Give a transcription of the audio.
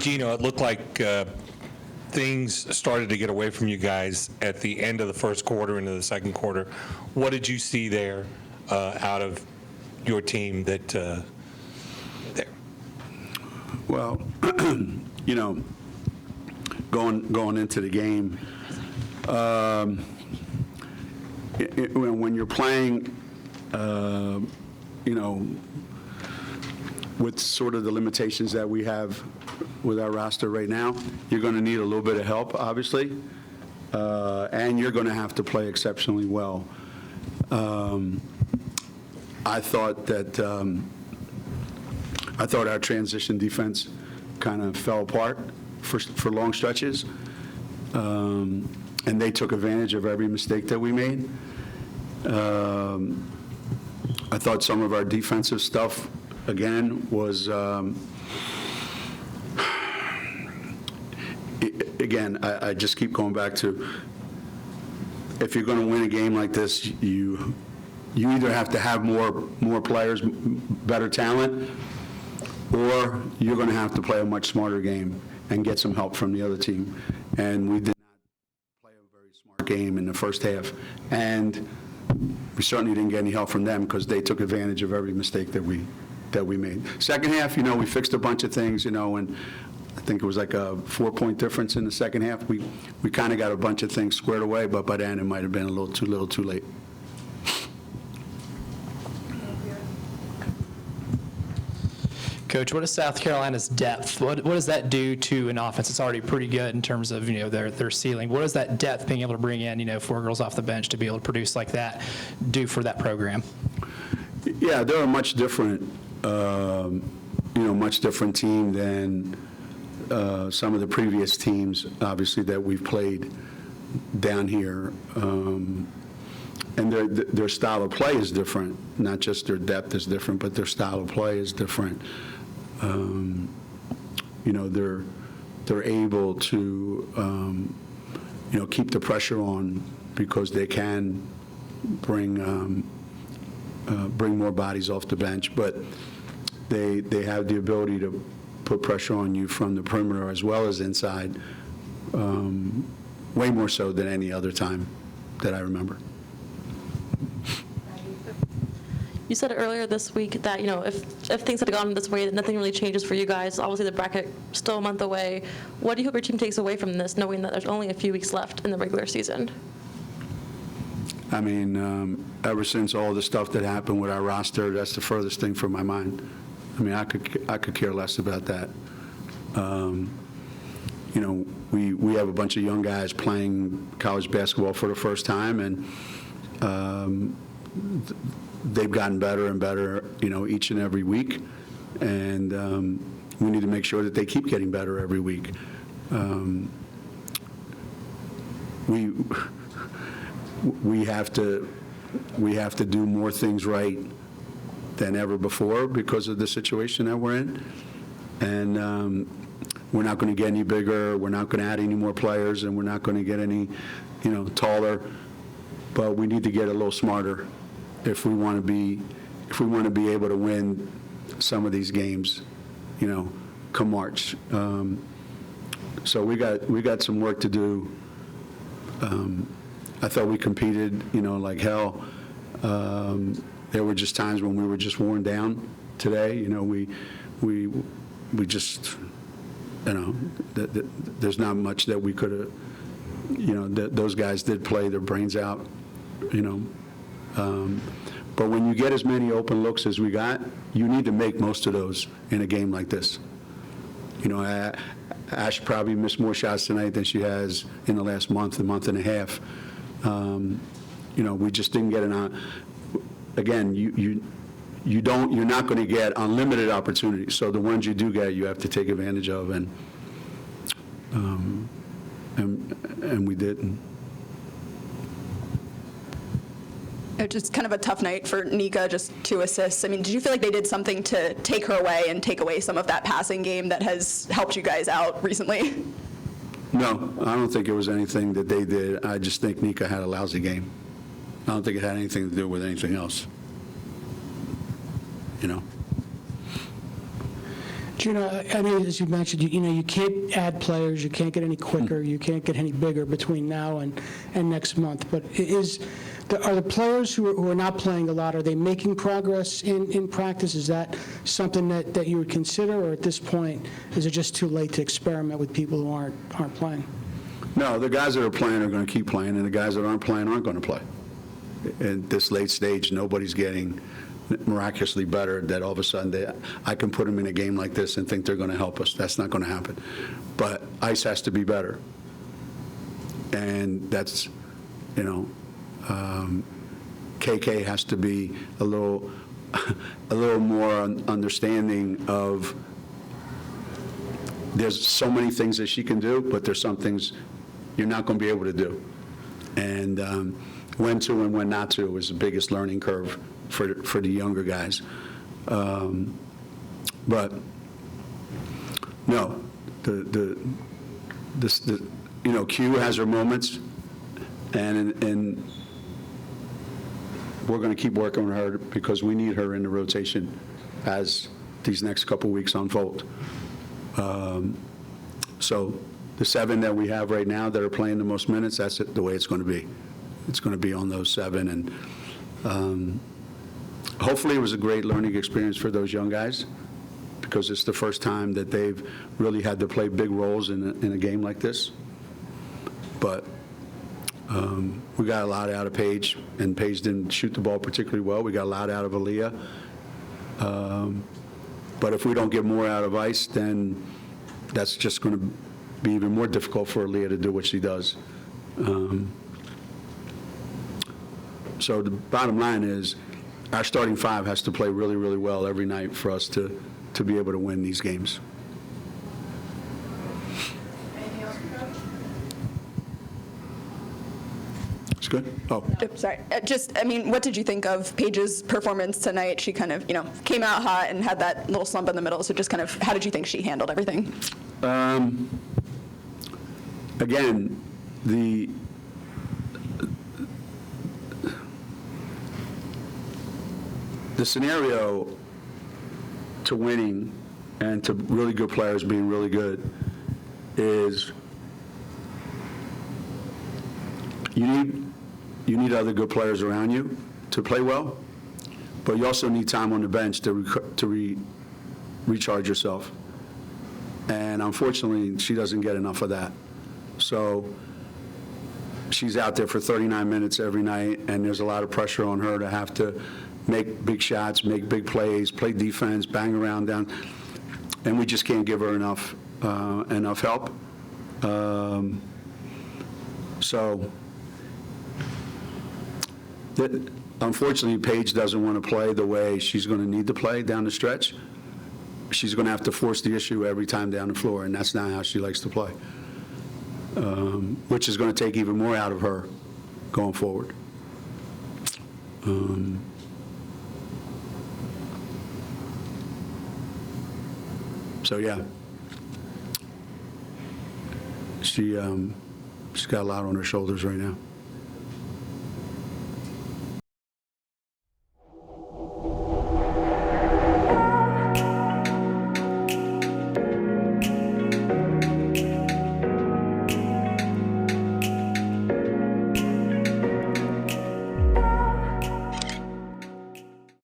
Geno, it looked like things started to get away from you guys at the end of the first quarter into the second quarter. What did you see there out of your team that there? Well, you know, going into the game, when you're playing, you know, with sort of the limitations that we have with our roster right now, you're going to need a little bit of help, obviously, and you're going to have to play exceptionally well. I thought our transition defense kind of fell apart for long stretches, and they took advantage of every mistake that we made. I thought some of our defensive stuff, again, was, again, I just keep going back to, if you're going to win a game like this, you either have to have more players, better talent, or you're going to have to play a much smarter game and get some help from the other team. And we did not play a very smart game in the first half. And we certainly didn't get any help from them because they took advantage of every mistake that we made. Second half, you know, we fixed a bunch of things, you know, and I think it was like a 4-point difference in the second half. We kind of got a bunch of things squared away, but by then it might have been a little too late. Coach, what is South Carolina's depth? What does that do to an offense that's already pretty good in terms of, you know, their ceiling? What does that depth, being able to bring in, you know, 4 girls off the bench to be able to produce like that, do for that program? Yeah, they're a much different, much different team than some of the previous teams, obviously, that we've played down here. And their style of play is different. Not just their depth is different, but their style of play is different. You know, they're able to, keep the pressure on because they can bring more bodies off the bench, but they have the ability to put pressure on you from the perimeter as well as inside, way more so than any other time that I remember. You said earlier this week that, you know, if things had gone this way, that nothing really changes for you guys. Obviously, the bracket still a month away. What do you hope your team takes away from this, knowing that there's only a few weeks left in the regular season? I mean, ever since all the stuff that happened with our roster, that's the furthest thing from my mind. I mean, I could care less about that. You know, we have a bunch of young guys playing college basketball for the first time, and they've gotten better and better, you know, each and every week, and we need to make sure that they keep getting better every week. We have to do more things right than ever before because of the situation that we're in, and we're not going to get any bigger. We're not going to add any more players, and we're not going to get any, you know, taller. But we need to get a little smarter if we want to be able to win some of these games, you know, come March. So we got some work to do. I thought we competed, you know, like hell. There were just times when we were just worn down. Today, you know, we just, you know, there's not much that we could have, you know, those guys did play their brains out, you know. But when you get as many open looks as we got, you need to make most of those in a game like this. You know, Ash probably missed more shots tonight than she has in the last month and a half. You know, we just didn't get again, you're not going to get unlimited opportunities. So the ones you do get, you have to take advantage of, and we didn't. Just kind of a tough night for Nika, just 2 assists. I mean, did you feel like they did something to take her away and take away some of that passing game that has helped you guys out recently? No, I don't think it was anything that they did. I just think Nika had a lousy game. I don't think it had anything to do with anything else. You know. Geno, I know, as you mentioned, you can't add players, you can't get any quicker, you can't get any bigger between now and next month, but are the players who are not playing a lot, are they making progress in practice? Is that something that you would consider, or at this point, is it just too late to experiment with people who aren't playing? No, the guys that are playing are going to keep playing, and the guys that aren't playing aren't going to play. At this late stage, nobody's getting miraculously better that all of a sudden I can put them in a game like this and think they're going to help us. That's not going to happen. But ice has to be better. And that's, KK has to be a little more understanding of there's so many things that she can do, but there's some things you're not going to be able to do. And when to and when not to is the biggest learning curve for the younger guys. But no, Q has her moments, and we're going to keep working on her because we need her in the rotation as these next couple weeks unfold. So the 7 that we have right now that are playing the most minutes, that's the way it's going to be. It's going to be on those 7, and hopefully it was a great learning experience for those young guys because it's the first time that they've really had to play big roles in a game like this. But we got a lot out of Paige, and Paige didn't shoot the ball particularly well. We got a lot out of Aaliyah. But if we don't get more out of ice, then that's just going to be even more difficult for Aaliyah to do what she does. So the bottom line is our starting 5 has to play really, really well every night for us to be able to win these games. It's good? Oh. Sorry. What did you think of Paige's performance tonight? She kind of, came out hot and had that little slump in the middle. So just kind of, how did you think she handled everything? Again, the scenario to winning and to really good players being really good is you need other good players around you to play well, but you also need time on the bench to recharge yourself. And unfortunately, she doesn't get enough of that. So she's out there for 39 minutes every night, and there's a lot of pressure on her to have to make big shots, make big plays, play defense, bang around down, and we just can't give her enough help. Unfortunately, Paige doesn't want to play the way she's going to need to play down the stretch. She's going to have to force the issue every time down the floor, and that's not how she likes to play, which is going to take even more out of her going forward. So yeah, she's got a lot on her shoulders right now.